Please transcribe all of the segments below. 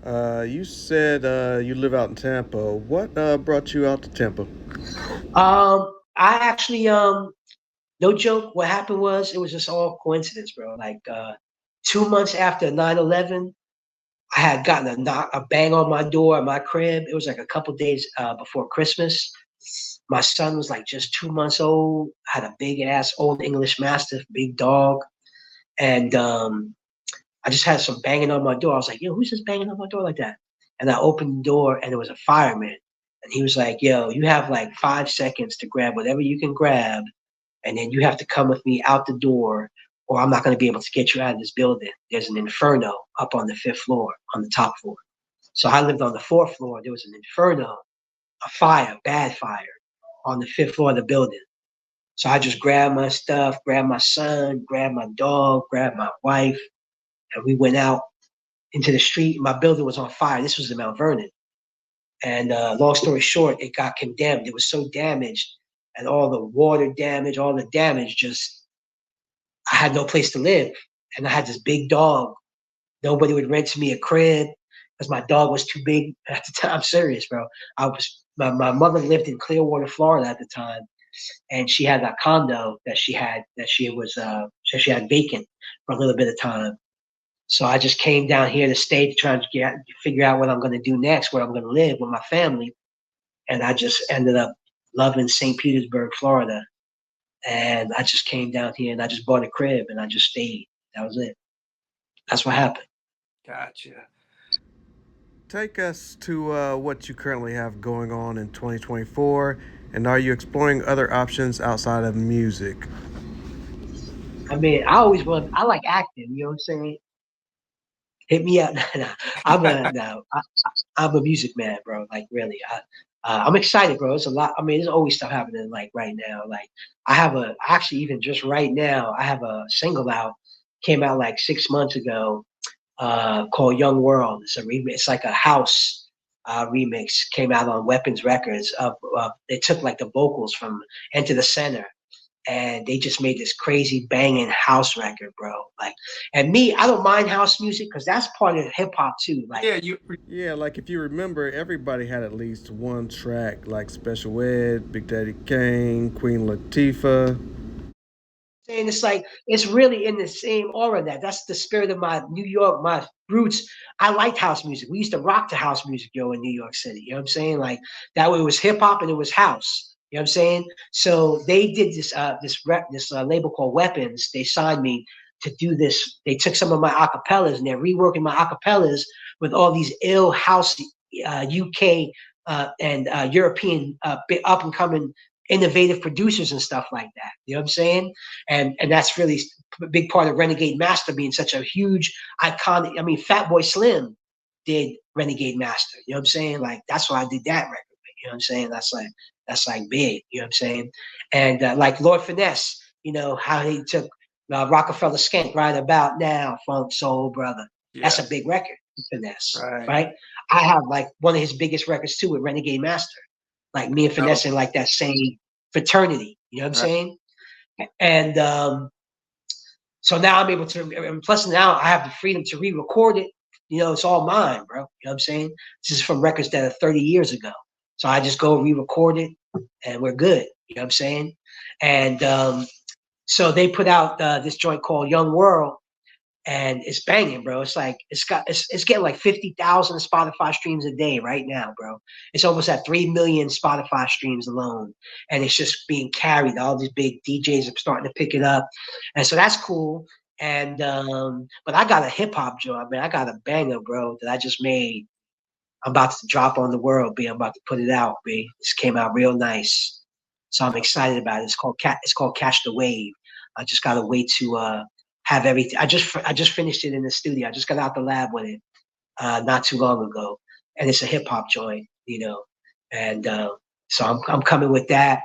You said you live out in Tampa. What brought you out to Tampa? I actually, no joke. What happened was it was just all coincidence, bro. Like 2 months after 9/11, I had gotten a bang on my door at my crib. It was like a couple days before Christmas. My son was like just 2 months old. Had a big ass old English Mastiff, big dog, and I just had some banging on my door. I was like, "Yo, who's just banging on my door like that?" And I opened the door, and it was a fireman. And he was like, "Yo, you have like 5 seconds to grab whatever you can grab, and then you have to come with me out the door, or I'm not going to be able to get you out of this building. There's an inferno up on the fifth floor, on the top floor." So I lived on the fourth floor. There was an inferno, a fire, bad fire, on the fifth floor of the building. So I just grabbed my stuff, grabbed my son, grabbed my dog, grabbed my wife, and we went out into the street. My building was on fire. This was in Mount Vernon. And long story short, it got condemned. It was so damaged, and all the water damage, all the damage, just I had no place to live. And I had this big dog. Nobody would rent me a crib because my dog was too big at the time. I'm serious, bro. My mother lived in Clearwater, Florida at the time, and she had a condo that she had vacant for a little bit of time. So I just came down here to stay to try and figure out what I'm going to do next, where I'm going to live with my family. And I just ended up loving St. Petersburg, Florida. And I just came down here and I just bought a crib and I just stayed. That was it. That's what happened. Gotcha. Take us to what you currently have going on in 2024, and are you exploring other options outside of music? I mean, I like acting, you know what I'm saying? Hit me up. I'm a, no, I'm a music man, bro. Like, really. I'm excited, bro. It's a lot. I mean, there's always stuff happening, like, right now. Like, actually, even just right now, I have a single out, came out like 6 months ago, called Young World. It's a remix. It's like a house remix. Came out on Weapons Records. They took like the vocals from Enter the Center, and they just made this crazy banging house record, bro. Like, and me, I don't mind house music because that's part of hip hop too. Like, Yeah, you. Yeah, like if you remember, everybody had at least one track, like Special Ed, Big Daddy Kane, Queen Latifah. saying it's like it's really in the same aura. That's the spirit of my New York, my roots. I liked house music. We used to rock to house music, yo, in New York City. You know what I'm saying? Like that way, it was hip hop and it was house. You know what I'm saying? So they did this label called Weapons. They signed me to do this. They took some of my acapellas and they're reworking my acapellas with all these ill house UK and European up and coming innovative producers and stuff like that. You know what I'm saying? And that's really a big part of Renegade Master being such a huge iconic. I mean, Fatboy Slim did Renegade Master. You know what I'm saying? Like that's why I did that record. You know what I'm saying? That's like big. You know what I'm saying? And like Lord Finesse, you know how he took Rockefeller Skank right about now, Funk Soul Brother. That's a Yes. big record, Finesse, Right. right? I have like one of his biggest records too with Renegade Master. Like me and No. Finesse in like that same fraternity. You know what I'm Right. saying? And so now I'm able to, and plus now I have the freedom to re-record it. You know, it's all mine, bro. You know what I'm saying? This is from records that are 30 years ago. So I just go re-record it, and we're good. You know what I'm saying? And so they put out this joint called Young World, and it's banging, bro. It's like it's getting like 50,000 Spotify streams a day right now, bro. It's almost at 3 million Spotify streams alone, and it's just being carried. All these big DJs are starting to pick it up, and so that's cool. And but I got a hip hop joint, man. I got a banger, bro, that I just made. I'm about to drop on the world, B. I'm about to put it out, B. This came out real nice, so I'm No. excited about it. It's called Catch the Wave. I just gotta wait to have everything. I just finished it in the studio. I just got out the lab with it not too long ago, and it's a hip hop joint, you know. And so I'm coming with that.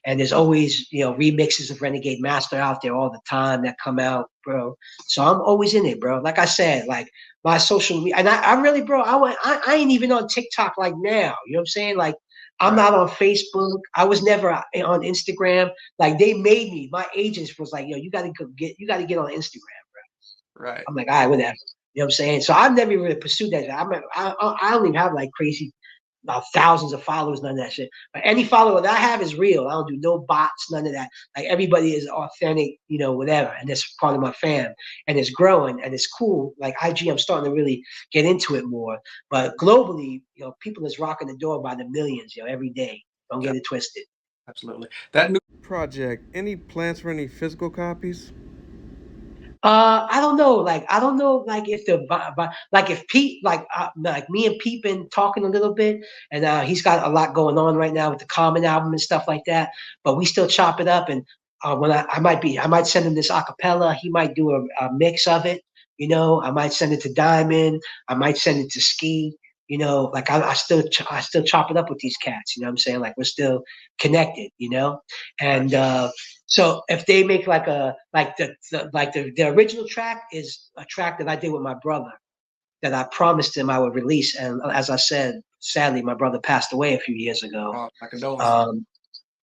And there's always remixes of Renegade Master out there all the time that come out, bro. So I'm always in it, bro. Like I said, like my social media, and I really, bro, I ain't even on TikTok like now. You know what I'm saying? Like I'm Right. not on Facebook. I was never on Instagram. Like they made me. My agents was like, "Yo, you got to get on Instagram." Right. I'm like, "All right, whatever." You know what I'm saying? So I've never really pursued that. I don't even have like crazy thousands of followers, none of that shit. But any follower that I have is real. I don't do no bots, none of that. Like everybody is authentic, whatever. And it's part of my fam. And it's growing and it's cool. Like IG, I'm starting to really get into it more. But globally, people is rocking the door by the millions, every day. Don't get it twisted. Absolutely. That new Project. Any plans for any physical copies? I don't know. Like, I don't know. Like, if like if Pete, like me and Pete been talking a little bit, and he's got a lot going on right now with the Common album and stuff like that. But we still chop it up, and when I might send him this acapella. He might do a mix of it. I might send it to Diamond. I might send it to Ski. Like I still chop it up with these cats. You know what I'm saying? Like we're still connected. And so if they make like the original track is a track that I did with my brother that I promised him I would release, and as I said, sadly my brother passed away a few years ago. my condolences.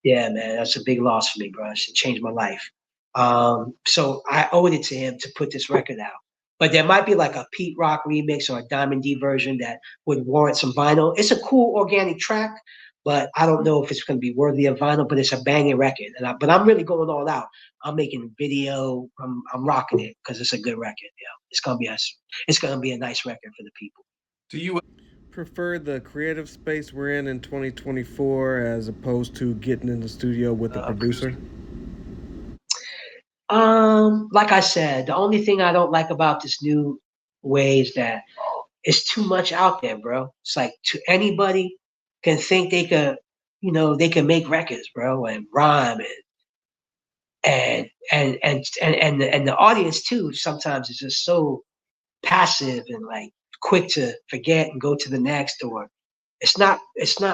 Yeah, man, that's a big loss for me, bro. It changed my life. So I owed it to him to put this record out. But there might be like a Pete Rock remix or a Diamond D version that would warrant some vinyl. It's a cool organic track, but I don't know if it's going to be worthy of vinyl. But it's a banging record, but I'm really going all out. I'm making video. I'm rocking it because it's a good record. It's gonna be a nice record for the people. Do you Prefer the creative space we're in 2024 as opposed to getting in the studio with the producer? Like I said, the only thing I don't like about this new way is that it's too much out there, bro. It's like to anybody can think they could, they can make records, bro, and rhyme and the audience too. Sometimes is just so passive and like quick to forget and go to the next, or it's not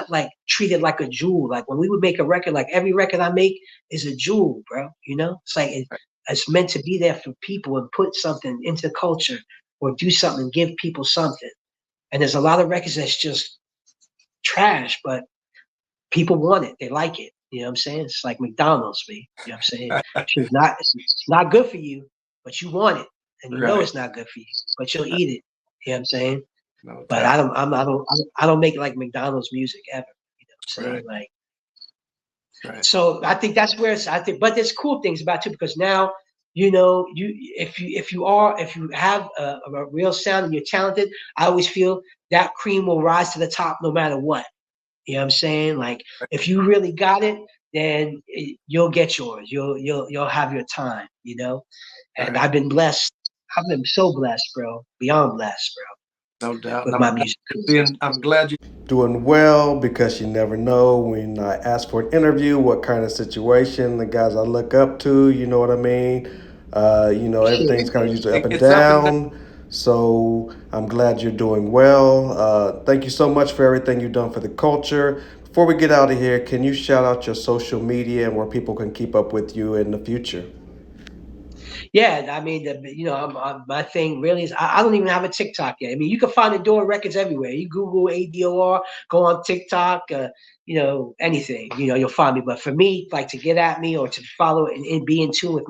like treated like a jewel. Like when we would make a record, like every record I make is a jewel, bro. It's like it's meant to be there for people and put something into culture or do something, give people something. And there's a lot of records that's just trash, but people want it. They like it. You know what I'm saying? It's like McDonald's, me. You know what I'm saying? It's not good for you, but you want it. And you know Right. it's not good for you, but you'll eat it. You know what I'm saying? No But doubt. I don't make like McDonald's music ever. You know what I'm saying? Right. Like, Right. so I think that's where but there's cool things about it too, because now, if you have a real sound and you're talented, I always feel that cream will rise to the top no matter what. You know what I'm saying? Like if you really got it, then you'll get yours. You'll have your time, And Right. I've been blessed. I've been so blessed, bro. Beyond blessed, bro, No doubt. And with my music. I'm glad you Doing well, because you never know when I ask for an interview what kind of situation the guys I look up to, you know what I mean? Appreciate Everything's it, kind of man. usually up and it's something that down. So I'm glad you're doing well. Thank you so much for everything you've done for the culture. Before we get out of here, can you shout out your social media and where people can keep up with you in the future? Yeah, I mean, my thing really is I don't even have a TikTok yet. I mean, you can find A.D.O.R records everywhere. You Google A.D.O.R, go on TikTok, anything, you'll find me. But for me, like to get at me or to follow and be in tune with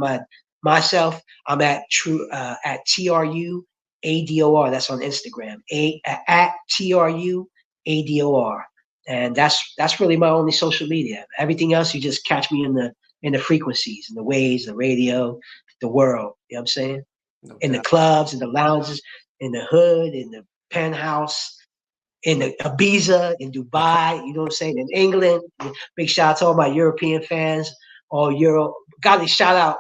myself, I'm at TRU A.D.O.R. That's on Instagram. At TRU A.D.O.R. And that's really my only social media. Everything else, you just catch me in the frequencies, in the waves, the radio, the world. You know what I'm saying? no In the doubt. clubs, in the lounges, in the hood, in the penthouse, in the Ibiza, in Dubai, you know what I'm saying? In England. Big shout out to all my European fans, all Euro. Got to shout out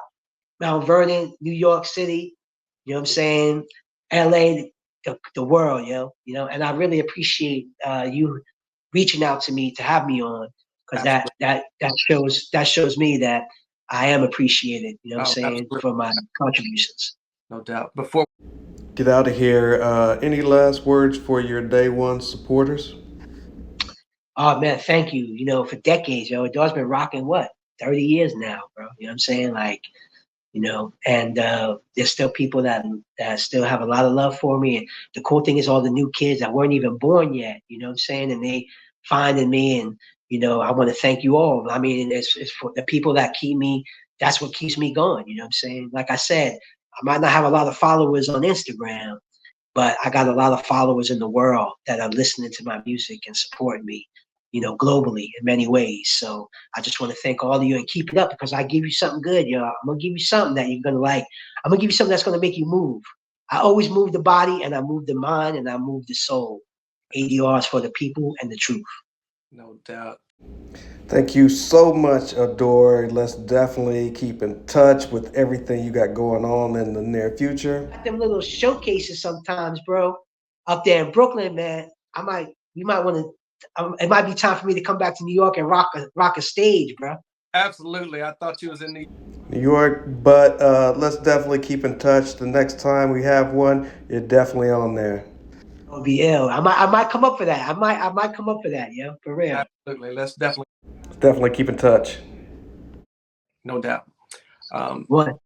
Mount Vernon, New York City, you know what I'm saying? LA, the world, and I really appreciate you reaching out to me to have me on, because that Absolutely. that that shows me that I am appreciated, you know what I'm Oh, saying, absolutely. for my contributions. No doubt. Before Get out of here. Any last words for your day one supporters? Oh man, thank you. For decades, A.D.O.R's been rocking what, 30 years now, bro. You know what I'm saying? Like, and there's still people that still have a lot of love for me. And the cool thing is all the new kids that weren't even born yet, you know what I'm saying? And they finding me, and I want to thank you all. I mean, it's for the people that keep me, that's what keeps me going, you know what I'm saying? Like I said, I might not have a lot of followers on Instagram, but I got a lot of followers in the world that are listening to my music and supporting me, you know, globally in many ways. So I just want to thank all of you and keep it up because I give you something good, yo. I'm gonna give you something that you're gonna like. I'm gonna give you something that's gonna make you move. I always move the body and I move the mind and I move the soul. A.D.O.R is for the people and the truth. No doubt. Thank you so much, A.D.O.R. Let's definitely keep in touch with everything you got going on in the near future. Got them little showcases sometimes, bro, up there in Brooklyn, man. You might want to. It might be time for me to come back to New York and rock a stage, bro. Absolutely. I thought you was in New York, but let's definitely keep in touch. The next time we have one, you're definitely on there. It'll be ill. I might come up for that. I might come up for that, yo, for real. Absolutely. Let's definitely, Definitely keep in touch. no doubt. What?